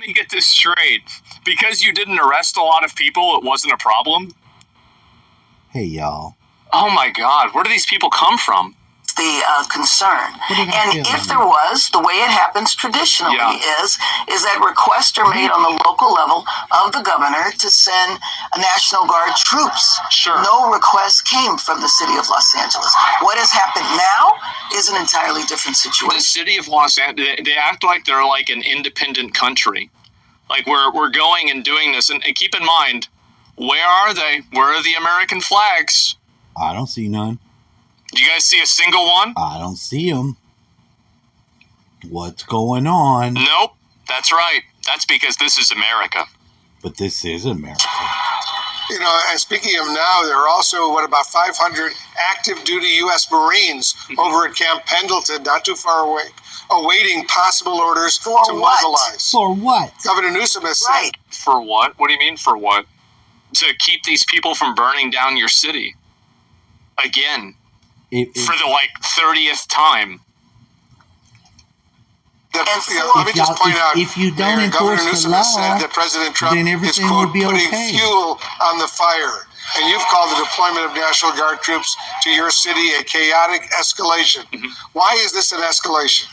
me get this straight. Because you didn't arrest a lot of people, it wasn't a problem? Hey, y'all. Oh my God, where do these people come from? The concern. And if there was, the way it happens traditionally is that requests are made on the local level of the governor to send a National Guard troops. Sure. No request came from the city of Los Angeles. What has happened now is an entirely different situation. The city of Los Angeles, they act like they're like an independent country. Like we're going and doing this. And keep in mind, where are they? Where are the American flags? I don't see none. Do you guys see a single one? I don't see them. What's going on? Nope. That's right. That's because this is America. But this is America. You know, and speaking of now, there are also, about 500 active duty U.S. Marines over at Camp Pendleton, not too far away, awaiting possible orders to mobilize. For what? Governor Newsom has said. For what? What do you mean for what? To keep these people from burning down your city. Again. For the 30th time. Let me just point out, if you don't enforce Governor Newsom the law, has said that President Trump then is, everything quote, will be putting okay. fuel on the fire. And you've called the deployment of National Guard troops to your city a chaotic escalation. Why is this an escalation?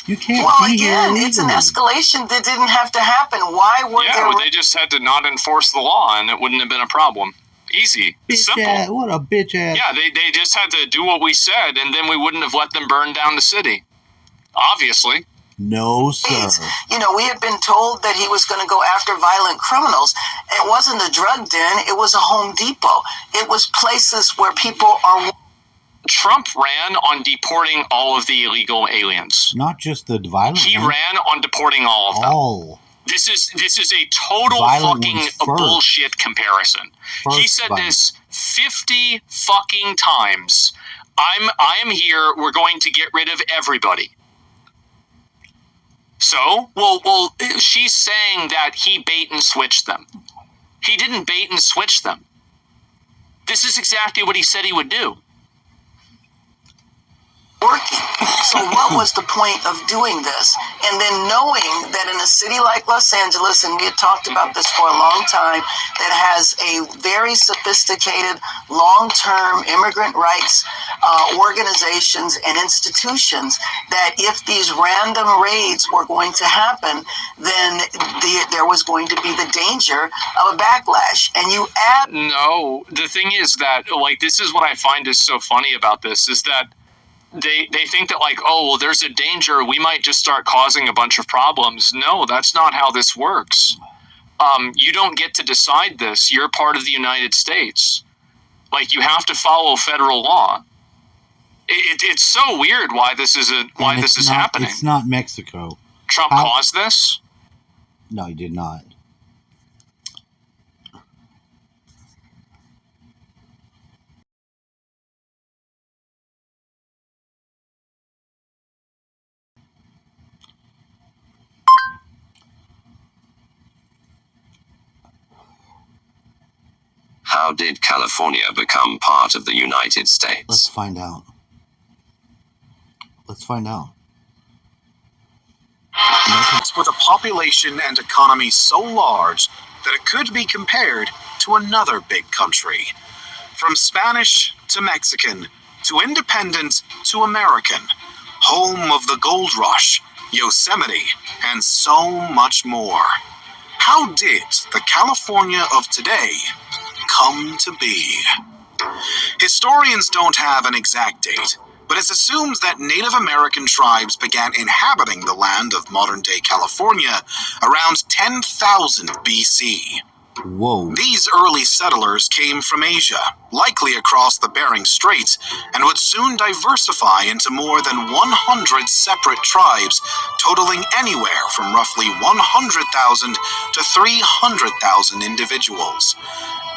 You can't be here illegally. It's an escalation that didn't have to happen. Why were there... they just had to not enforce the law and it wouldn't have been a problem. Easy. Simple. What a bitch ass. Yeah, they just had to do what we said, and then we wouldn't have let them burn down the city. Obviously. No, sir. You know, we had been told that he was going to go after violent criminals. It wasn't a drug den. It was a Home Depot. It was places where people are... Trump ran on deporting all of the illegal aliens. Not just the violent He ran on deporting all of them. All. This is a total fucking bullshit comparison. He said this 50 fucking times. I am here. We're going to get rid of everybody. So, well, she's saying that he bait and switched them. He didn't bait and switch them. This is exactly what he said he would do. Working. So what was the point of doing this? And then knowing that in a city like Los Angeles, and we had talked about this for a long time, that has a very sophisticated long-term immigrant rights organizations and institutions, that if these random raids were going to happen, then there was going to be the danger of a backlash. And you add... No, the thing is that, this is what I find is so funny about this, is that they think that there's a danger, we might just start causing a bunch of problems. No, that's not how this works. You don't get to decide this. You're part of the United States. You have to follow federal law. It's so weird why this is happening. It's not Mexico. Trump caused this? No, he did not. How did California become part of the United States? Let's find out. With a population and economy so large that it could be compared to another big country. From Spanish to Mexican, to independent to American, home of the gold rush, Yosemite, and so much more. How did the California of today come to be? Historians don't have an exact date, but it's assumed that Native American tribes began inhabiting the land of modern-day California around 10,000 BC. Whoa. These early settlers came from Asia, likely across the Bering Strait, and would soon diversify into more than 100 separate tribes, totaling anywhere from roughly 100,000 to 300,000 individuals.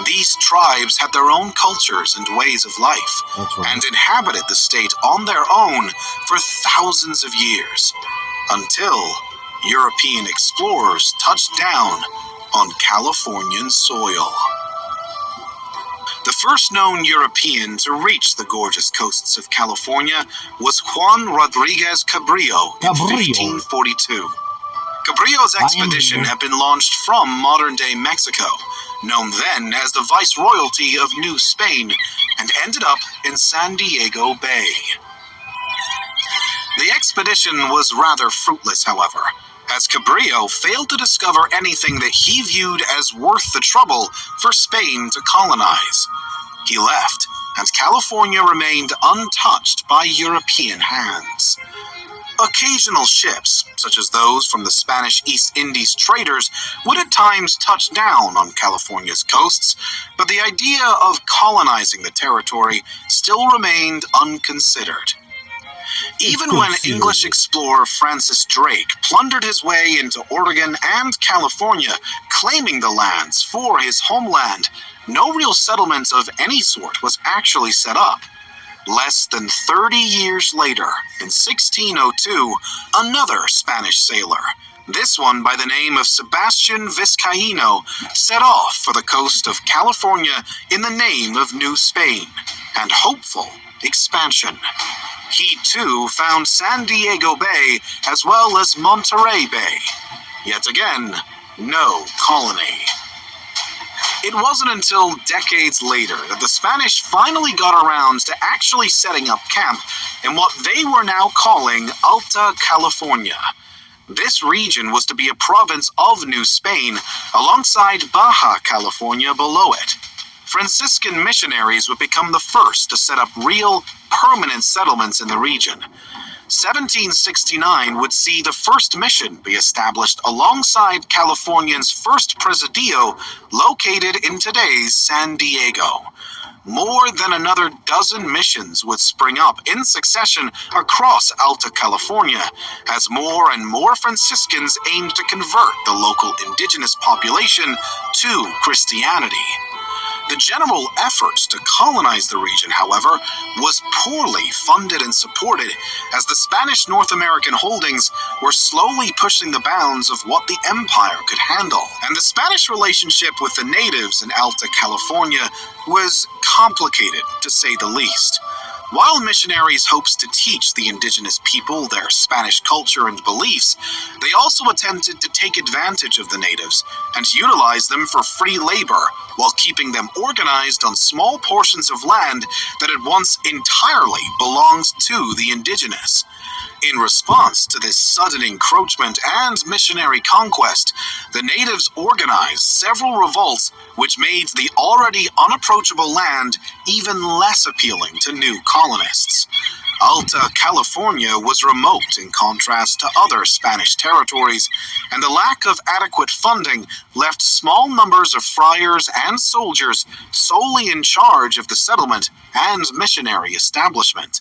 These tribes had their own cultures and ways of life, and inhabited the state on their own for thousands of years, until European explorers touched down on Californian soil. The first known European to reach the gorgeous coasts of California was Juan Rodriguez Cabrillo in 1542. Cabrillo's expedition had been launched from modern-day Mexico, known then as the Viceroyalty of New Spain, and ended up in San Diego Bay. The expedition was rather fruitless, however, as Cabrillo failed to discover anything that he viewed as worth the trouble for Spain to colonize. He left, and California remained untouched by European hands. Occasional ships, such as those from the Spanish East Indies traders, would at times touch down on California's coasts, but the idea of colonizing the territory still remained unconsidered. Even when English explorer Francis Drake plundered his way into Oregon and California, claiming the lands for his homeland, no real settlement of any sort was actually set up. Less than 30 years later, in 1602, another Spanish sailor, this one by the name of Sebastian Vizcaino, set off for the coast of California in the name of New Spain and hopeful expansion. He too found San Diego Bay as well as Monterey Bay. Yet again, no colony. It wasn't until decades later that the Spanish finally got around to actually setting up camp in what they were now calling Alta California. This region was to be a province of New Spain, alongside Baja California below it. Franciscan missionaries would become the first to set up real, permanent settlements in the region. 1769 would see the first mission be established alongside California's first presidio, located in today's San Diego. More than another dozen missions would spring up in succession across Alta California, as more and more Franciscans aimed to convert the local indigenous population to Christianity. The general efforts to colonize the region, however, was poorly funded and supported, as the Spanish North American holdings were slowly pushing the bounds of what the empire could handle. And the Spanish relationship with the natives in Alta California was complicated, to say the least. While missionaries hoped to teach the indigenous people their Spanish culture and beliefs, they also attempted to take advantage of the natives and utilize them for free labor, while keeping them organized on small portions of land that had once entirely belonged to the indigenous. In response to this sudden encroachment and missionary conquest, the natives organized several revolts which made the already unapproachable land even less appealing to new colonists. Alta California was remote in contrast to other Spanish territories, and the lack of adequate funding left small numbers of friars and soldiers solely in charge of the settlement and missionary establishment.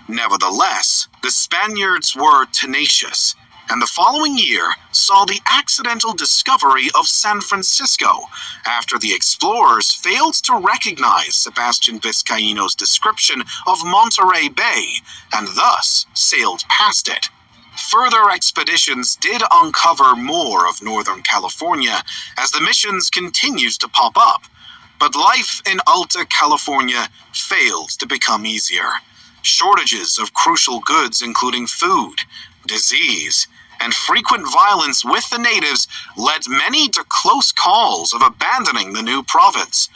Nevertheless, the Spaniards were tenacious, and the following year saw the accidental discovery of San Francisco after the explorers failed to recognize Sebastian Vizcaino's description of Monterey Bay and thus sailed past it. Further expeditions did uncover more of Northern California as the missions continued to pop up, but life in Alta California failed to become easier. Shortages of crucial goods including food, disease, and frequent violence with the natives led many to close calls of abandoning the new province.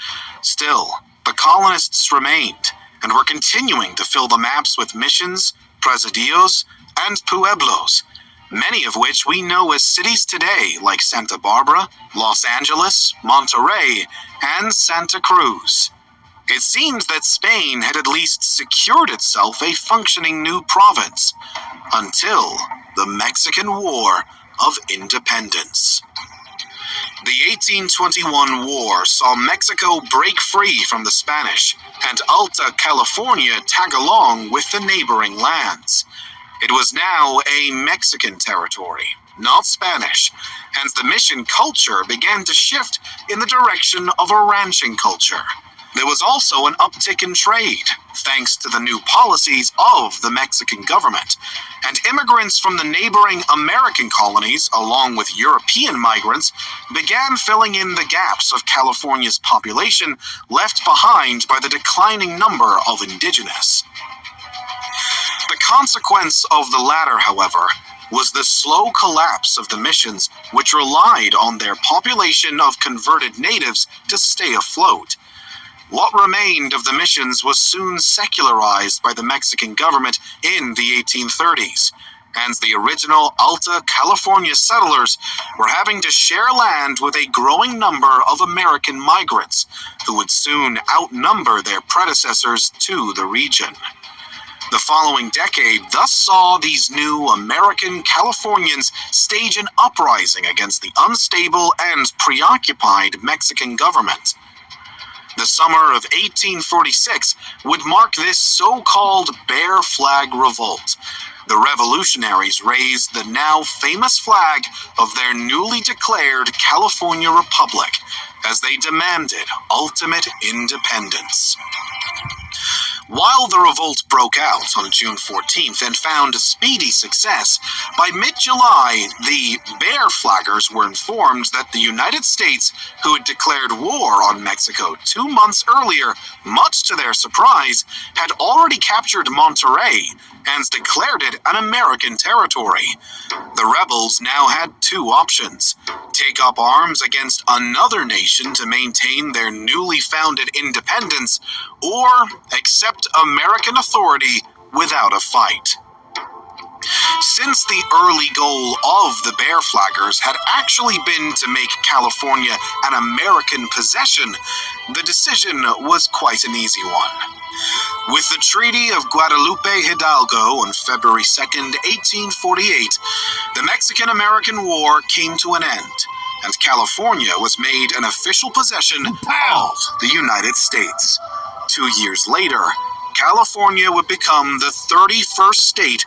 Still, the colonists remained and were continuing to fill the maps with missions, presidios, and pueblos, many of which we know as cities today like Santa Barbara, Los Angeles, Monterey, and Santa Cruz. It seemed that Spain had at least secured itself a functioning new province, until the Mexican War of Independence. The 1821 war saw Mexico break free from the Spanish, and Alta California tag along with the neighboring lands. It was now a Mexican territory, not Spanish, hence the mission culture began to shift in the direction of a ranching culture. There was also an uptick in trade, thanks to the new policies of the Mexican government, and immigrants from the neighboring American colonies, along with European migrants, began filling in the gaps of California's population left behind by the declining number of indigenous. The consequence of the latter, however, was the slow collapse of the missions, which relied on their population of converted natives to stay afloat. What remained of the missions was soon secularized by the Mexican government in the 1830s, and the original Alta California settlers were having to share land with a growing number of American migrants, who would soon outnumber their predecessors to the region. The following decade thus saw these new American Californians stage an uprising against the unstable and preoccupied Mexican government. The summer of 1846 would mark this so-called Bear Flag Revolt. The revolutionaries raised the now famous flag of their newly declared California Republic as they demanded ultimate independence. While the revolt broke out on June 14th and found speedy success, by mid-July, the Bear Flaggers were informed that the United States, who had declared war on Mexico 2 months earlier, much to their surprise, had already captured Monterrey and declared it an American territory. The rebels now had two options: take up arms against another nation to maintain their newly founded independence, or accept American authority without a fight. Since the early goal of the Bear Flaggers had actually been to make California an American possession, the decision was quite an easy one. With the Treaty of Guadalupe Hidalgo on February 2nd, 1848, the Mexican-American War came to an end, and California was made an official possession of the United States. 2 years later, California would become the 31st state